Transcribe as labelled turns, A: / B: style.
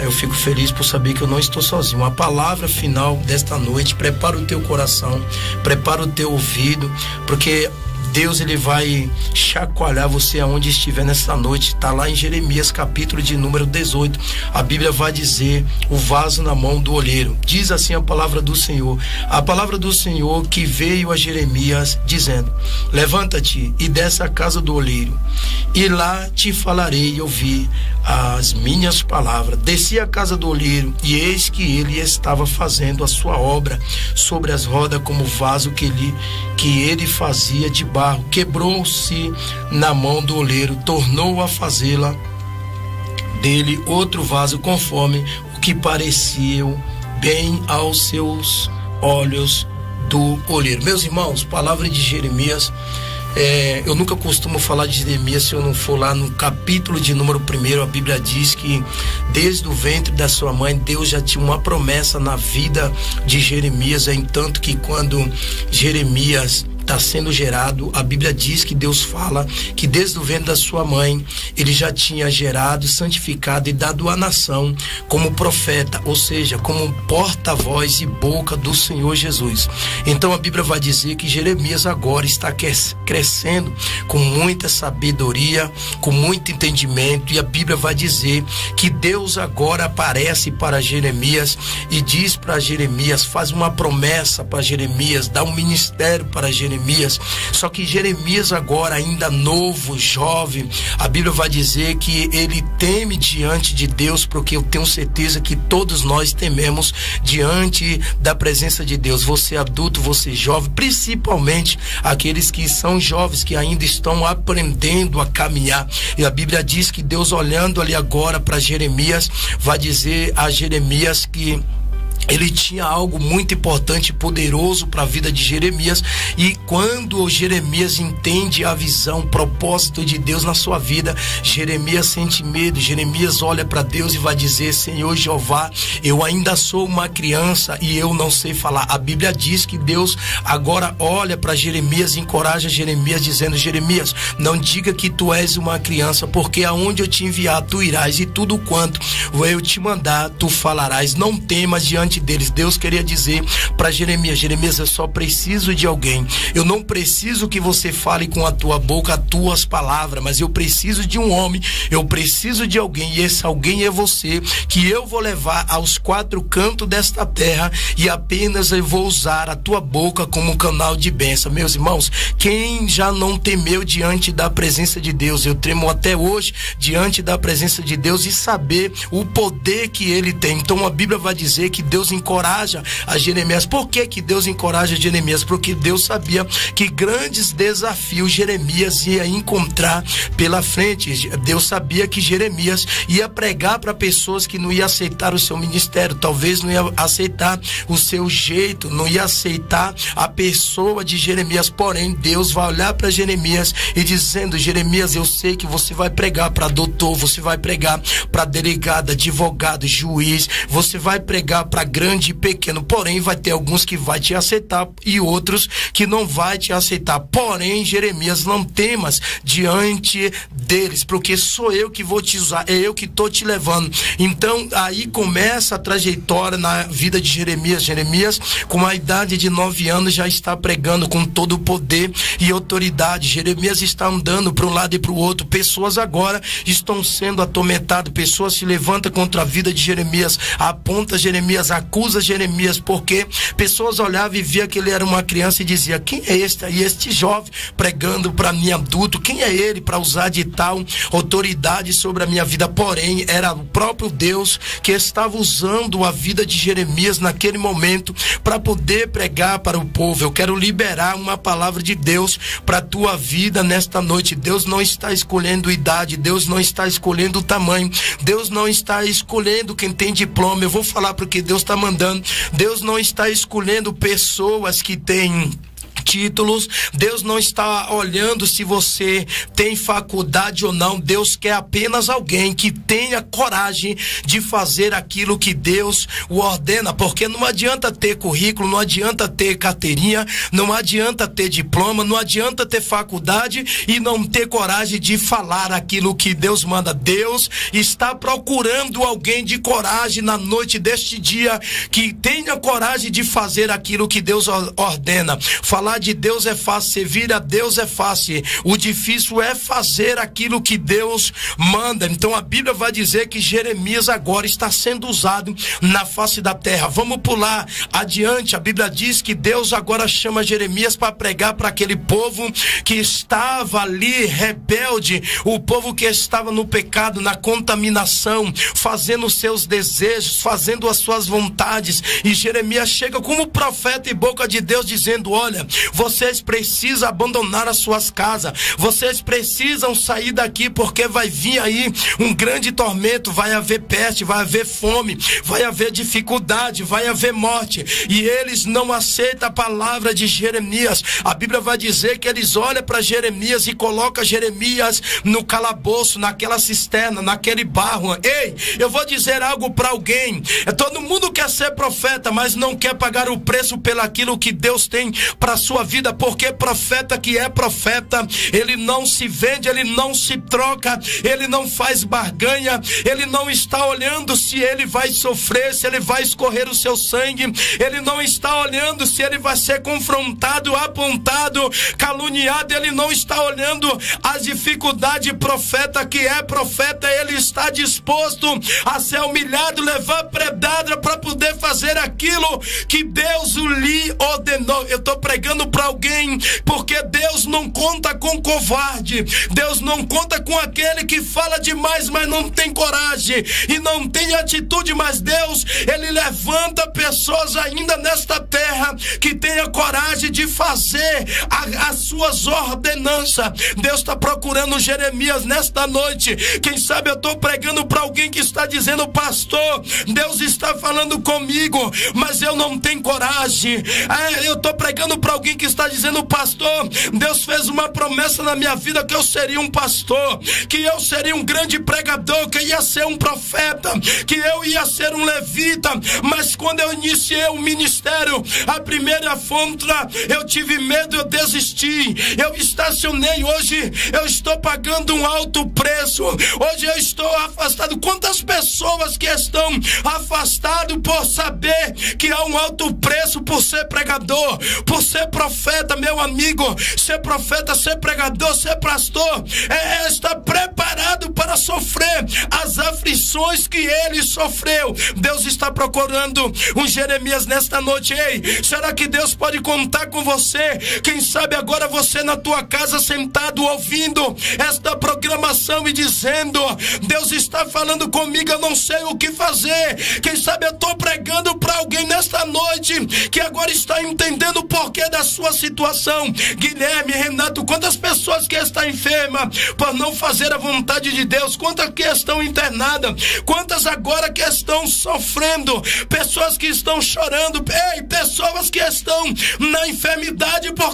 A: Eu fico feliz por saber que eu não estou sozinho. A palavra final desta noite, prepara o teu coração, prepara o teu ouvido, porque Deus, ele vai chacoalhar você aonde estiver nessa noite. Está lá em Jeremias, capítulo de número 18. A Bíblia vai dizer: o vaso na mão do olheiro. Diz assim a palavra do Senhor. A palavra do Senhor que veio a Jeremias dizendo: levanta-te e desce à casa do olheiro, e lá te falarei e ouvi as minhas palavras. Desci à casa do olheiro, e eis que ele estava fazendo a sua obra sobre as rodas, como vaso que ele fazia de barro. Quebrou-se na mão do olheiro, tornou a fazê-la dele outro vaso, conforme o que pareciam bem aos seus olhos do olheiro. Meus irmãos, palavra de Jeremias. Eu nunca costumo falar de Jeremias se eu não for lá no capítulo de número 1. A Bíblia diz que desde o ventre da sua mãe, Deus já tinha uma promessa na vida de Jeremias. Entanto que quando Jeremias está sendo gerado, a Bíblia diz que Deus fala que desde o ventre da sua mãe ele já tinha gerado, santificado e dado à nação como profeta, ou seja, como porta-voz e boca do Senhor Jesus. Então a Bíblia vai dizer que Jeremias agora está crescendo com muita sabedoria, com muito entendimento, e a Bíblia vai dizer que Deus agora aparece para Jeremias e diz para Jeremias, faz uma promessa para Jeremias, dá um ministério para Jeremias. Só que Jeremias agora ainda novo, jovem, a Bíblia vai dizer que ele teme diante de Deus, porque eu tenho certeza que todos nós tememos diante da presença de Deus. Você adulto, você jovem, principalmente aqueles que são jovens, que ainda estão aprendendo a caminhar. E a Bíblia diz que Deus, olhando ali agora para Jeremias, vai dizer a Jeremias que ele tinha algo muito importante e poderoso para a vida de Jeremias. E quando Jeremias entende a visão, o propósito de Deus na sua vida, Jeremias sente medo. Jeremias olha para Deus e vai dizer: Senhor Jeová, eu ainda sou uma criança e eu não sei falar. A Bíblia diz que Deus agora olha para Jeremias e encoraja Jeremias, dizendo: Jeremias, não diga que tu és uma criança, porque aonde eu te enviar tu irás, e tudo quanto eu te mandar tu falarás. Não temas diante deles. Deus queria dizer para Jeremias: Jeremias, eu só preciso de alguém. Eu não preciso que você fale com a tua boca as tuas palavras, mas eu preciso de um homem, eu preciso de alguém, e esse alguém é você, que eu vou levar aos 4 cantos desta terra, e apenas eu vou usar a tua boca como um canal de bênção. Meus irmãos, quem já não temeu diante da presença de Deus? Eu tremo até hoje diante da presença de Deus e saber o poder que ele tem. Então a Bíblia vai dizer que Deus encoraja a Jeremias. Por que Deus encoraja Jeremias? Porque Deus sabia que grandes desafios Jeremias ia encontrar pela frente. Deus sabia que Jeremias ia pregar para pessoas que não iam aceitar o seu ministério, talvez não ia aceitar o seu jeito, não ia aceitar a pessoa de Jeremias. Porém, Deus vai olhar para Jeremias e dizendo: Jeremias, eu sei que você vai pregar para doutor, você vai pregar para delegado, advogado, juiz, você vai pregar para grande e pequeno, porém vai ter alguns que vai te aceitar e outros que não vai te aceitar. Porém, Jeremias, não temas diante deles, porque sou eu que vou te usar, é eu que estou te levando. Então aí começa a trajetória na vida de Jeremias. Jeremias, com a idade de 9 anos, já está pregando com todo o poder e autoridade. Jeremias está andando para um lado e para o outro. Pessoas agora estão sendo atormentadas, pessoas se levantam contra a vida de Jeremias, aponta Jeremias, acusa Jeremias, porque pessoas olhavam e viam que ele era uma criança e diziam: quem é este jovem pregando para mim adulto? Quem é ele para usar de tal autoridade sobre a minha vida? Porém, era o próprio Deus que estava usando a vida de Jeremias naquele momento para poder pregar para o povo. Eu quero liberar uma palavra de Deus para a tua vida nesta noite. Deus não está escolhendo idade, Deus não está escolhendo o tamanho, Deus não está escolhendo quem tem diploma. Eu vou falar porque Deus está mandando. Deus não está escolhendo pessoas que têm títulos, Deus não está olhando se você tem faculdade ou não. Deus quer apenas alguém que tenha coragem de fazer aquilo que Deus o ordena, porque não adianta ter currículo, não adianta ter carteirinha, não adianta ter diploma, não adianta ter faculdade e não ter coragem de falar aquilo que Deus manda. Deus está procurando alguém de coragem na noite deste dia, que tenha coragem de fazer aquilo que Deus ordena. Falar de Deus é fácil, servir a Deus é fácil, o difícil é fazer aquilo que Deus manda. Então a Bíblia vai dizer que Jeremias agora está sendo usado na face da terra. Vamos pular adiante. A Bíblia diz que Deus agora chama Jeremias para pregar para aquele povo que estava ali rebelde, o povo que estava no pecado, na contaminação, fazendo os seus desejos, fazendo as suas vontades. E Jeremias chega como profeta e boca de Deus dizendo: olha, vocês precisam abandonar as suas casas, vocês precisam sair daqui, porque vai vir aí um grande tormento, vai haver peste, vai haver fome, vai haver dificuldade, vai haver morte. E eles não aceitam a palavra de Jeremias. A Bíblia vai dizer que eles olham para Jeremias e colocam Jeremias no calabouço, naquela cisterna, naquele barro. Ei, eu vou dizer algo para alguém: todo mundo quer ser profeta, mas não quer pagar o preço pelaquilo que Deus tem para sua vida, porque profeta que é profeta, ele não se vende, ele não se troca, ele não faz barganha, ele não está olhando se ele vai sofrer, se ele vai escorrer o seu sangue, ele não está olhando se ele vai ser confrontado, apontado, caluniado, ele não está olhando as dificuldades. Profeta que é profeta, ele está disposto a ser humilhado, levar pedrada para poder fazer aquilo que Deus lhe ordenou. Eu estou pregando para alguém, porque Deus não conta com covarde, Deus não conta com aquele que fala demais, mas não tem coragem e não tem atitude. Mas Deus, ele levanta pessoas ainda nesta terra que tenha coragem de fazer as suas ordenanças. Deus está procurando Jeremias nesta noite. Quem sabe eu estou pregando para alguém que está dizendo: pastor, Deus está falando comigo, mas eu não tenho coragem. Eu estou pregando para alguém que está dizendo: pastor, Deus fez uma promessa na minha vida que eu seria um pastor, que eu seria um grande pregador, que eu ia ser um profeta, que eu ia ser um levita, mas quando eu iniciei o ministério, a primeira afronta, eu tive medo, eu desisti, eu estacionei. Hoje eu estou pagando um alto preço, hoje eu estou afastado. Quantas pessoas que estão afastadas por saber que há um alto preço por ser pregador, por ser profeta, meu amigo. Ser profeta, ser pregador, ser pastor, está preparado para sofrer as aflições que ele sofreu. Deus está procurando um Jeremias nesta noite. Ei, será que Deus pode contar com você? Quem sabe agora você na tua casa sentado ouvindo esta programação e dizendo: Deus está falando comigo, eu não sei o que fazer. Quem sabe eu estou pregando para alguém nesta noite que agora está entendendo o porquê da sua situação. Guilherme, Renato, quantas pessoas que estão enfermas por não fazer a vontade de Deus, quantas que estão internadas, quantas agora que estão sofrendo, pessoas que estão chorando, pessoas que estão na enfermidade porque